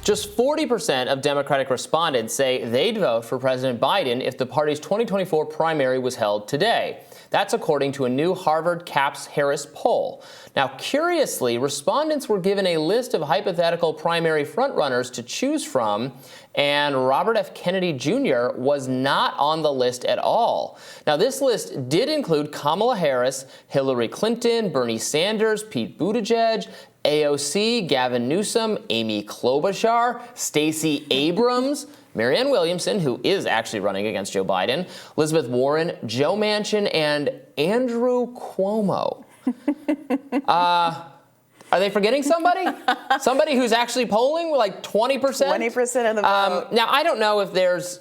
Just 40% of Democratic respondents say they'd vote for President Biden if the party's 2024 primary was held today. That's according to a new Harvard Capps-Harris poll. Now, curiously, respondents were given a list of hypothetical primary frontrunners to choose from, and Robert F. Kennedy Jr. was not on the list at all. Now, this list did include Kamala Harris, Hillary Clinton, Bernie Sanders, Pete Buttigieg, AOC, Gavin Newsom, Amy Klobuchar, Stacey Abrams, Marianne Williamson, who is actually running against Joe Biden, Elizabeth Warren, Joe Manchin, and Andrew Cuomo. Are they forgetting somebody? Somebody who's actually polling like 20%? 20% of the vote. Now, I don't know if there's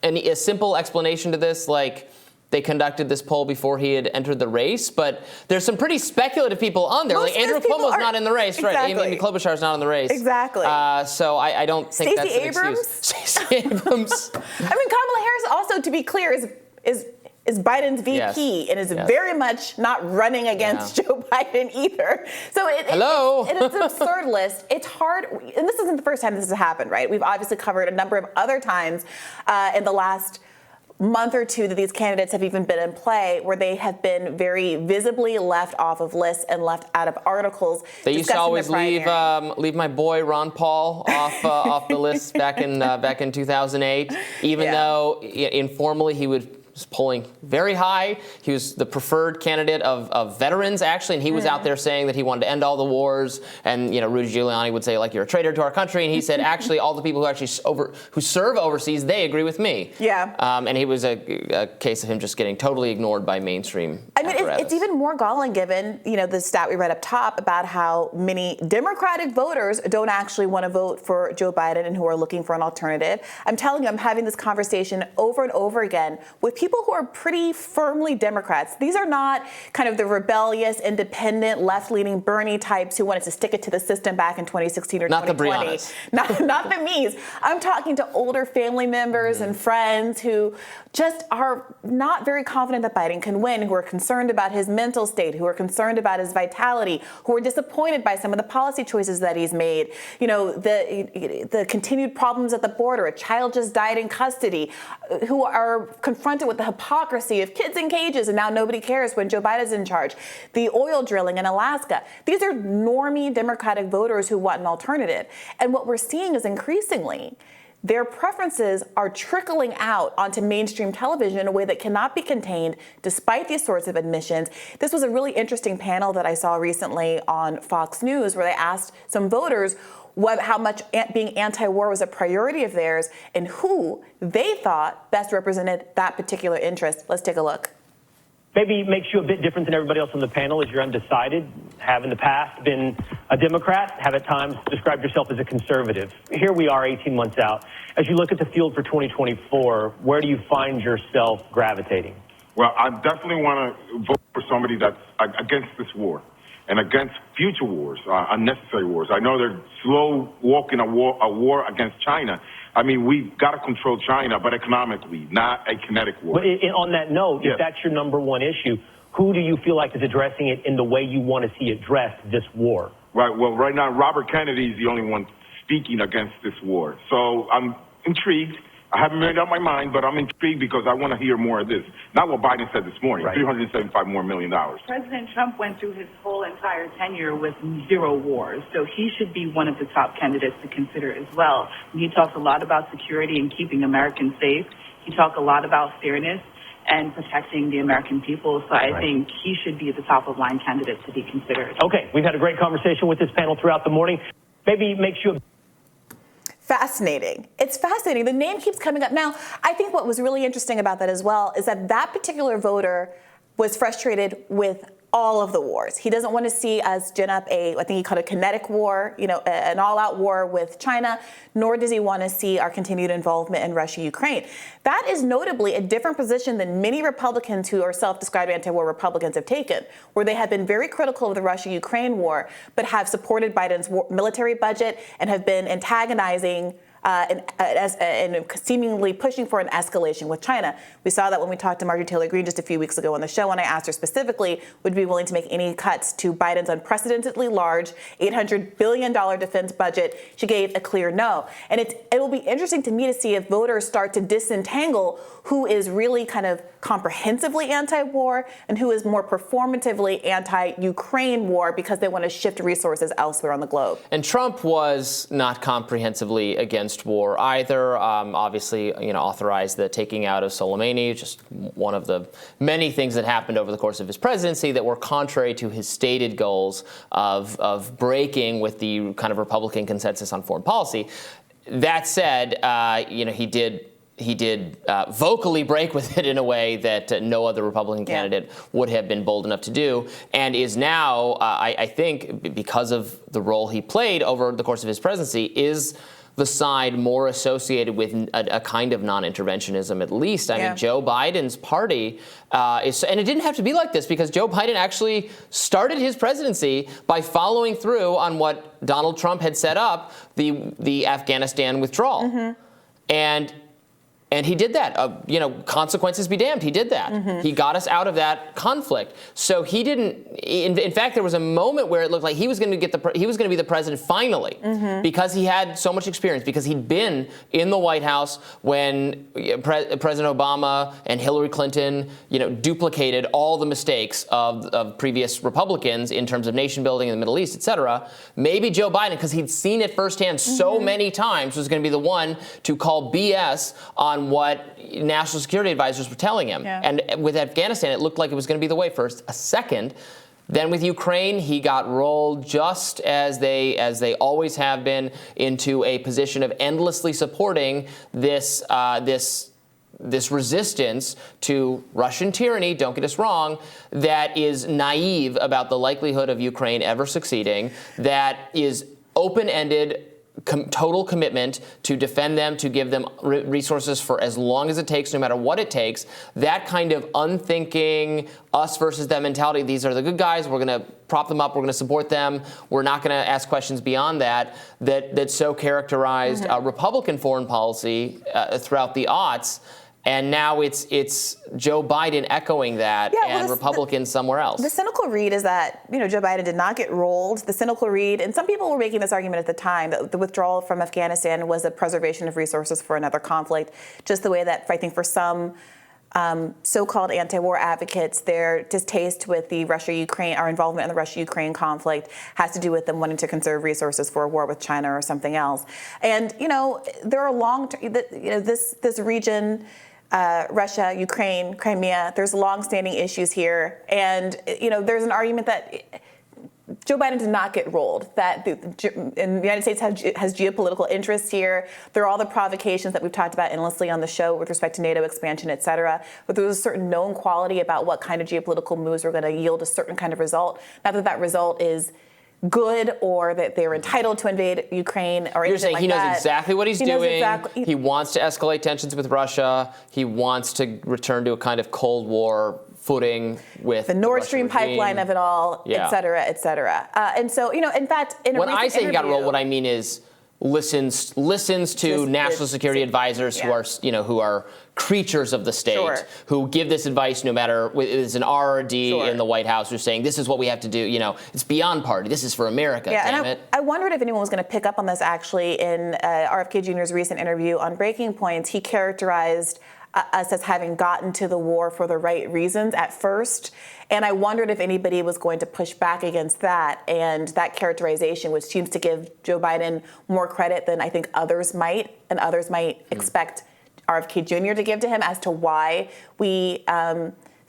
a simple explanation to this, like they conducted this poll before he had entered the race, but there's some pretty speculative people on there. Most like Andrew Cuomo's not in the race, exactly. right? Amy Klobuchar's not in the race. Exactly. So I don't think that's an Abrams? excuse. Stacey Abrams. I mean, Kamala Harris also, to be clear, is Biden's VP, yes. And is very much not running against Joe Biden either. So it's an absurd list. It's hard, and this isn't the first time this has happened, right? We've obviously covered a number of other times in the last month or two that these candidates have even been in play where they have been very visibly left off of lists and left out of articles. They used to always leave my boy Ron Paul off the list back in 2008, even though informally he was polling very high. He was the preferred candidate of veterans, actually, and he was out there saying that he wanted to end all the wars. And Rudy Giuliani would say, like, you're a traitor to our country. And he said, actually, all the people who actually who serve overseas, they agree with me. Yeah. And he was a case of him just getting totally ignored by mainstream. I mean, it's even more galling given the stat we read up top about how many Democratic voters don't actually want to vote for Joe Biden and who are looking for an alternative. I'm telling you, I'm having this conversation over and over again with people who are pretty firmly Democrats. These are not kind of the rebellious, independent, left-leaning Bernie types who wanted to stick it to the system back in 2016 or 2020. Not the me's. I'm talking to older family members and friends who just are not very confident that Biden can win, who are concerned about his mental state, who are concerned about his vitality, who are disappointed by some of the policy choices that he's made. The continued problems at the border, a child just died in custody, who are confronted with the hypocrisy of kids in cages and now nobody cares when Joe Biden's in charge. The oil drilling in Alaska. These are normie Democratic voters who want an alternative. And what we're seeing is increasingly their preferences are trickling out onto mainstream television in a way that cannot be contained despite these sorts of admissions. This was a really interesting panel that I saw recently on Fox News where they asked some voters how much being anti-war was a priority of theirs and who they thought best represented that particular interest. Let's take a look. Maybe makes you a bit different than everybody else on the panel is you're undecided, have in the past been a Democrat, have at times described yourself as a conservative. Here we are 18 months out. As you look at the field for 2024, where do you find yourself gravitating? Well, I definitely want to vote for somebody that's against this war and against future wars, unnecessary wars. I know they're slow walking a war against China. I mean, we've got to control China, but economically, not a kinetic war. But on that note, if that's your number one issue, who do you feel like is addressing it in the way you want to see addressed, this war? Right. Well, right now, Robert Kennedy is the only one speaking against this war. So I'm intrigued. I haven't made up my mind, but I'm intrigued because I want to hear more of this. Not what Biden said this morning, $375 million more. President Trump went through his whole entire tenure with 0 wars, so he should be one of the top candidates to consider as well. He talks a lot about security and keeping Americans safe. He talks a lot about fairness and protecting the American people, so I think he should be the top-of-line candidate to be considered. Okay, we've had a great conversation with this panel throughout the morning. Maybe it makes you Fascinating. It's fascinating. The name keeps coming up. Now, I think what was really interesting about that as well is that particular voter was frustrated with all of the wars. He doesn't want to see us gin up I think he called it a kinetic war, an all-out war with China, nor does he want to see our continued involvement in Russia-Ukraine. That is notably a different position than many Republicans who are self-described anti-war Republicans have taken, where they have been very critical of the Russia-Ukraine war, but have supported Biden's military budget and have been antagonizing and seemingly pushing for an escalation with China. We saw that when we talked to Marjorie Taylor Greene just a few weeks ago on the show, and I asked her specifically, would be willing to make any cuts to Biden's unprecedentedly large $800 billion defense budget. She gave a clear no. And it will be interesting to me to see if voters start to disentangle who is really kind of comprehensively anti-war and who is more performatively anti-Ukraine war because they want to shift resources elsewhere on the globe. And Trump was not comprehensively against war either. Obviously, authorized the taking out of Soleimani, just one of the many things that happened over the course of his presidency that were contrary to his stated goals of breaking with the kind of Republican consensus on foreign policy. That said, he did vocally break with it in a way that no other Republican candidate would have been bold enough to do, and is now, I think, because of the role he played over the course of his presidency, is the side more associated with a kind of non-interventionism, at least. I mean, Joe Biden's party is, and it didn't have to be like this because Joe Biden actually started his presidency by following through on what Donald Trump had set up, the Afghanistan withdrawal. And he did that. Consequences be damned. He did that. He got us out of that conflict. So he didn't. In fact, there was a moment where it looked like he was going to be the president finally, because he had so much experience. Because he'd been in the White House when President Obama and Hillary Clinton, duplicated all the mistakes of previous Republicans in terms of nation building in the Middle East, et cetera. Maybe Joe Biden, because he'd seen it firsthand so many times, was going to be the one to call BS on what national security advisors were telling him. And with Afghanistan, it looked like it was going to be the way for a second. Then with Ukraine, he got rolled just as they always have been into a position of endlessly supporting this resistance to Russian tyranny, don't get us wrong, that is naive about the likelihood of Ukraine ever succeeding, that is open-ended, total commitment to defend them, to give them resources for as long as it takes, no matter what it takes. That kind of unthinking, us versus them mentality, these are the good guys, we're going to prop them up, we're going to support them, we're not going to ask questions beyond that so characterized Republican foreign policy throughout the aughts. And now it's Joe Biden echoing that, and Republicans somewhere else. The cynical read is that Joe Biden did not get rolled. The cynical read, and some people were making this argument at the time, that the withdrawal from Afghanistan was a preservation of resources for another conflict, just the way that I think for some so-called anti-war advocates, their distaste with the Russia-Ukraine, our involvement in the Russia-Ukraine conflict, has to do with them wanting to conserve resources for a war with China or something else. And there are this region. Russia, Ukraine, Crimea, there's long-standing issues here. And, there's an argument that Joe Biden did not get rolled, that the United States has geopolitical interests here. There are all the provocations that we've talked about endlessly on the show with respect to NATO expansion, et cetera. But there was a certain known quality about what kind of geopolitical moves were going to yield a certain kind of result. Not that that result is good or that they're entitled to invade Ukraine or anything like that. You're saying he knows exactly what he's doing. He wants to escalate tensions with Russia. He wants to return to a kind of Cold War footing with the Nord Stream pipeline of it all, et cetera, et cetera. And so, in fact, when I say he got rolled, what I mean is listens to national security advisors who are creatures of the state, who give this advice no matter it's an R or D in the White House who's saying this is what we have to do. It's beyond party. This is for America. Damn it. I wondered if anyone was going to pick up on this. Actually, in RFK Jr.'s recent interview on Breaking Points, he characterized us as having gotten to the war for the right reasons at first. And I wondered if anybody was going to push back against that and that characterization, which seems to give Joe Biden more credit than I think others might, and others might expect RFK Jr. to give to him as to why we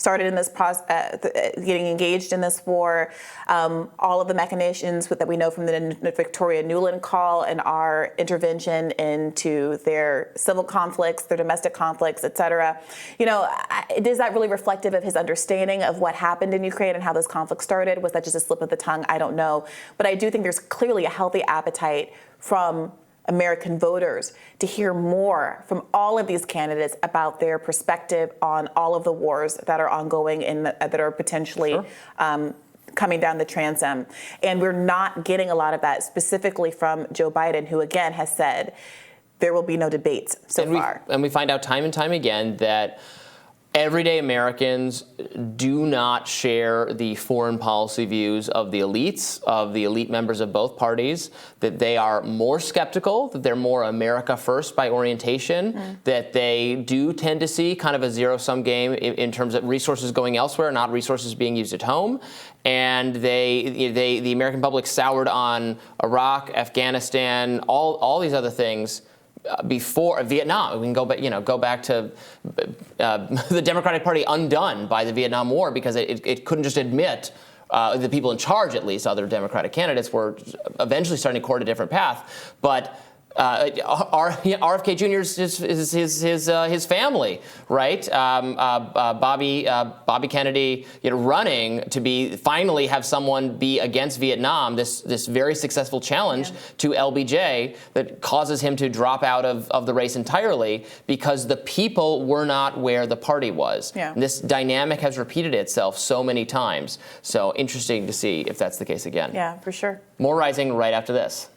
started in this process, getting engaged in this war. All of the machinations that we know from the Victoria Nuland call and our intervention into their civil conflicts, their domestic conflicts, et cetera. Is that really reflective of his understanding of what happened in Ukraine and how this conflict started? Was that just a slip of the tongue? I don't know. But I do think there's clearly a healthy appetite from American voters to hear more from all of these candidates about their perspective on all of the wars that are ongoing and that are potentially coming down the transom. And we're not getting a lot of that specifically from Joe Biden, who again has said there will be no debates so far. And we find out time and time again that everyday Americans do not share the foreign policy views of the elites, of the elite members of both parties, that they are more skeptical, that they're more America first by orientation, that they do tend to see kind of a zero-sum game in terms of resources going elsewhere, not resources being used at home. And the American public soured on Iraq, Afghanistan, all these other things before Vietnam. We can go back to the Democratic Party undone by the Vietnam War because it couldn't just admit the people in charge, at least other Democratic candidates, were eventually starting to court a different path. But RFK Jr. is his family, right? Bobby Kennedy, running to finally have someone be against Vietnam. This very successful challenge to LBJ that causes him to drop out of the race entirely because the people were not where the party was. Yeah. And this dynamic has repeated itself so many times. So interesting to see if that's the case again. Yeah, for sure. More Rising right after this.